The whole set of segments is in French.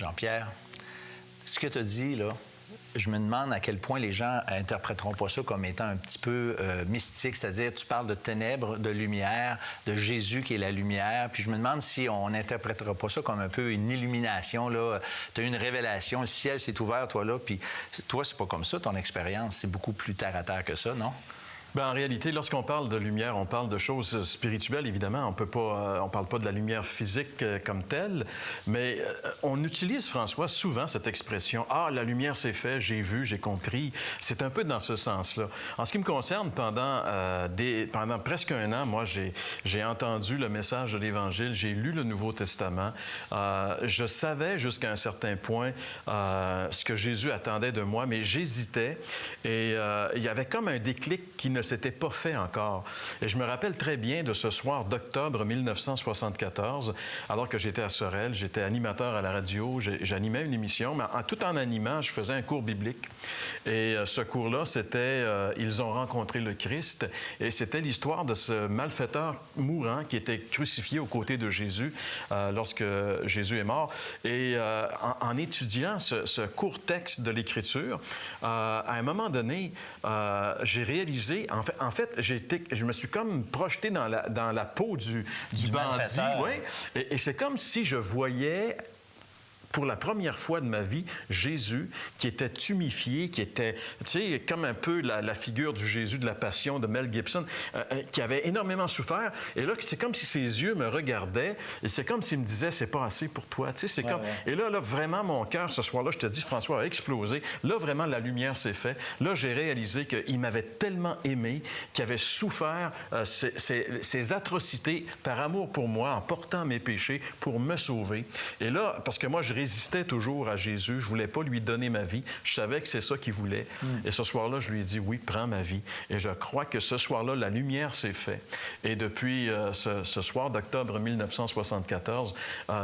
Jean-Pierre, ce que tu as dit, là, je me demande à quel point les gens interpréteront pas ça comme étant un petit peu mystique, c'est-à-dire tu parles de ténèbres, de lumière, de Jésus qui est la lumière, puis je me demande si on n'interprétera pas ça comme un peu une illumination, là. Tu as eu une révélation, le ciel s'est ouvert, toi, là, puis toi, c'est pas comme ça, ton expérience, c'est beaucoup plus terre à terre que ça, non? Bien, en réalité, lorsqu'on parle de lumière, on parle de choses spirituelles, évidemment. On parle pas de la lumière physique comme telle, mais on utilise, François, souvent cette expression « Ah, la lumière s'est faite, j'ai vu, j'ai compris ». C'est un peu dans ce sens-là. En ce qui me concerne, pendant presque un an, moi, j'ai entendu le message de l'Évangile, j'ai lu le Nouveau Testament. Je savais jusqu'à un certain point ce que Jésus attendait de moi, mais j'hésitais et il y avait comme un déclic qui ne s'était pas fait encore. Et je me rappelle très bien de ce soir d'octobre 1974, alors que j'étais à Sorel, j'étais animateur à la radio, j'animais une émission, mais tout en animant, je faisais un cours biblique. Et ce cours-là, c'était « Ils ont rencontré le Christ », et c'était l'histoire de ce malfaiteur mourant qui était crucifié aux côtés de Jésus lorsque Jésus est mort. Et en étudiant ce court texte de l'Écriture, à un moment donné, j'ai réalisé, en fait, je me suis comme projeté dans la peau du bandit. Oui. Et c'est comme si je voyais, pour la première fois de ma vie, Jésus qui était tuméfié, qui était, tu sais, comme un peu la figure du Jésus de la Passion de Mel Gibson, qui avait énormément souffert. Et là, c'est comme si ses yeux me regardaient et c'est comme s'il me disait, c'est pas assez pour toi. Tu sais, c'est comme... Et là, vraiment, mon cœur, ce soir-là, je te dis, François, a explosé. Là, vraiment, la lumière s'est faite. Là, j'ai réalisé qu'il m'avait tellement aimé, qu'il avait souffert ces atrocités par amour pour moi, en portant mes péchés pour me sauver. Et là, parce que moi, je résistais toujours à Jésus. Je ne voulais pas lui donner ma vie. Je savais que c'est ça qu'il voulait. Et ce soir-là, je lui ai dit, oui, prends ma vie. Et je crois que ce soir-là, la lumière s'est faite. Et depuis ce soir d'octobre 1974,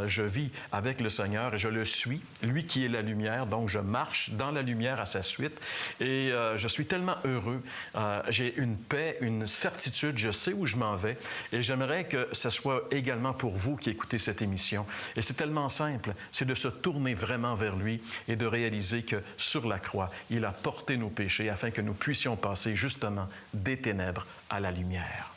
je vis avec le Seigneur et je le suis, lui qui est la lumière. Donc, je marche dans la lumière à sa suite. Et je suis tellement heureux. J'ai une paix, une certitude. Je sais où je m'en vais. Et j'aimerais que ce soit également pour vous qui écoutez cette émission. Et c'est tellement simple. C'est de se tourner vraiment vers lui et de réaliser que sur la croix, il a porté nos péchés afin que nous puissions passer justement des ténèbres à la lumière.